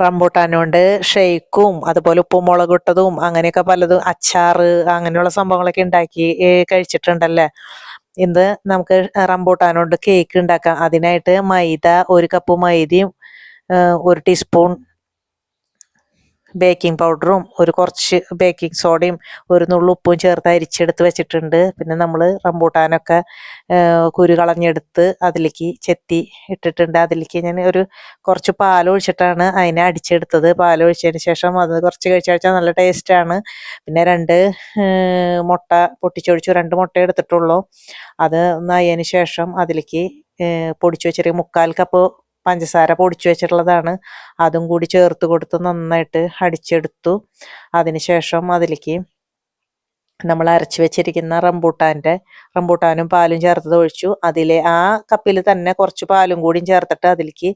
Rambutan കൊണ്ട് ഷെയ്ക്കും അതുപോലെ ഉപ്പും മുളകിട്ടതും അങ്ങനെയൊക്കെ പലതും അച്ചാറ് അങ്ങനെയുള്ള സംഭവങ്ങളൊക്കെ ഉണ്ടാക്കി കഴിച്ചിട്ടുണ്ടല്ലേ. ഇത് നമുക്ക് റംബൂട്ടാൻ കൊണ്ട് കേക്ക് ഉണ്ടാക്കാം. അതിനായിട്ട് മൈദ 1 കപ്പ് മൈദയും 1 ടീസ്പൂൺ ബേക്കിംഗ് പൗഡറും കുറച്ച് ബേക്കിംഗ് സോഡയും 1 നുള്ളു ഉപ്പും ചേർത്ത് അരിച്ചെടുത്ത് വെച്ചിട്ടുണ്ട്. പിന്നെ നമ്മൾ റംബൂട്ടാനൊക്കെ കുരു കളഞ്ഞെടുത്ത് അതിലേക്ക് ചെത്തി ഇട്ടിട്ടുണ്ട്. അതിലേക്ക് ഞാൻ കുറച്ച് പാലൊഴിച്ചിട്ടാണ് അതിനെ അടിച്ചെടുത്തത്. പാലൊഴിച്ചതിന് ശേഷം അത് കുറച്ച് കഴിച്ചാൽ നല്ല ടേസ്റ്റാണ്. പിന്നെ 2 മുട്ട പൊട്ടിച്ചൊഴിച്ചു, 2 മുട്ട എടുത്തിട്ടുള്ളൂ. അത് നയതിന് ശേഷം അതിലേക്ക് പൊടിച്ചു വെച്ചൊരു 1/4 കപ്പ് പഞ്ചസാര പൊടിച്ചു വെച്ചിട്ടുള്ളതാണ്. അതും കൂടി ചേർത്ത് കൊടുത്ത് നന്നായിട്ട് അടിച്ചെടുത്തു. അതിനുശേഷം അതിലേക്ക് നമ്മൾ അരച്ച് വെച്ചിരിക്കുന്ന റംബൂട്ടാനും പാലും ചേർത്തത് ഒഴിച്ചു. ആ കപ്പിൽ തന്നെ കുറച്ച് പാലും കൂടിയും ചേർത്തിട്ട് അതിലേക്ക്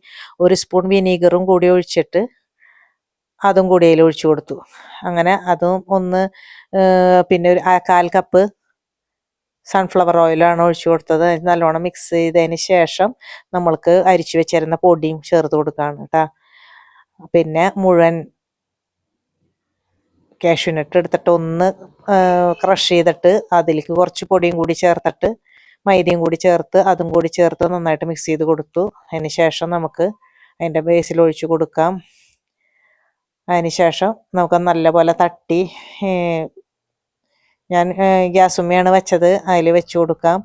1 സ്പൂൺ വിനീഗറും കൂടി ഒഴിച്ചിട്ട് അതും കൂടി അതിൽ ഒഴിച്ചു കൊടുത്തു. അങ്ങനെ അതും പിന്നെ 1/4 കപ്പ് സൺഫ്ലവർ ഓയിലാണ് ഒഴിച്ചു കൊടുത്തത്. നല്ലോണം മിക്സ് ചെയ്തതിന് ശേഷം നമ്മൾക്ക് അരിച്ചു വെച്ചിരുന്ന പൊടിയും ചേർത്ത് കൊടുക്കുകയാണ് കേട്ടോ. പിന്നെ മുഴുവൻ കാഷ്യൂനട്ട് എടുത്തിട്ട് ക്രഷ് ചെയ്തിട്ട് അതിലേക്ക് കുറച്ച് പൊടിയും കൂടി ചേർത്തിട്ട് മൈദയും കൂടി ചേർത്ത് അതും കൂടി ചേർത്ത് നന്നായിട്ട് മിക്സ് ചെയ്ത് കൊടുത്തു. അതിന് ശേഷം നമുക്ക് അതിൻ്റെ ബേസിൽ ഒഴിച്ചു കൊടുക്കാം. അതിന് ശേഷം നമുക്ക് നല്ലപോലെ തട്ടി ഞാൻ ഗ്യാസുമ്മയാണ് വെച്ചത്, അതിൽ വെച്ച് കൊടുക്കാം.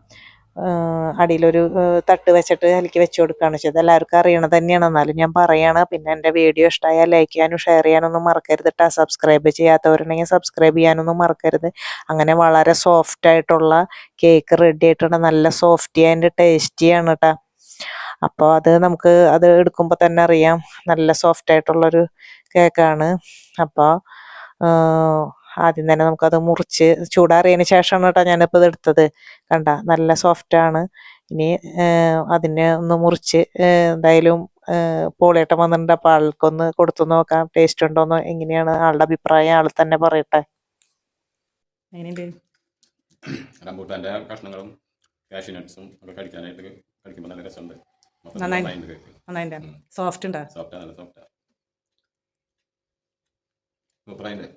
അടിയിലൊരു തട്ട് വെച്ചിട്ട് അതിലേക്ക് വെച്ച് കൊടുക്കുകയാണ് ചെയ്തത്. എല്ലാവർക്കും അറിയണത് തന്നെയാണ്, എന്നാലും ഞാൻ പറയണം. പിന്നെ എൻ്റെ വീഡിയോ ഇഷ്ടമായാൽ ലൈക്ക് ചെയ്യാനും ഷെയർ ചെയ്യാനൊന്നും മറക്കരുത് കേട്ടോ. സബ്സ്ക്രൈബ് ചെയ്യാത്തവരുണ്ടെങ്കിൽ സബ്സ്ക്രൈബ് ചെയ്യാനൊന്നും മറക്കരുത്. അങ്ങനെ വളരെ സോഫ്റ്റ് ആയിട്ടുള്ള കേക്ക് റെഡി ആയിട്ടുണ്ട്. നല്ല സോഫ്റ്റി ആൻഡ് ടേസ്റ്റിയാണ് കേട്ടോ. അപ്പോൾ നമുക്ക് അത് എടുക്കുമ്പോൾ തന്നെ അറിയാം നല്ല സോഫ്റ്റ് ആയിട്ടുള്ളൊരു കേക്കാണ്. അപ്പോൾ ആദ്യം തന്നെ നമുക്കത് മുറിച്ച് ചൂടാറിയതിന് ശേഷമാണ് കേട്ടോ ഞാനിപ്പോൾ ഇത് എടുത്തത്. കണ്ട നല്ല സോഫ്റ്റാണ്. ഇനി അതിനെ ഒന്ന് മുറിച്ച് എന്തായാലും പോളിയേട്ടൻ വന്നിട്ടുണ്ട്. അപ്പോൾ ആൾക്കൊന്ന് കൊടുത്തു നോക്കാം ടേസ്റ്റ് ഉണ്ടോയെന്ന്. എങ്ങനെയാണ് ആളുടെ അഭിപ്രായം ആൾ തന്നെ പറയട്ടെ. റംബൂട്ടാൻ്റെ കഷ്ണങ്ങളും കാഷ്യൂ നട്ട്സും ഒക്കെ കഴിക്കുമ്പോൾ നല്ല രസമുണ്ട്. സോഫ്റ്റ് ഉണ്ടോ? സോഫ്റ്റാണ്, നല്ല സോഫ്റ്റാണ്, സൂപ്പറായിട്ട്.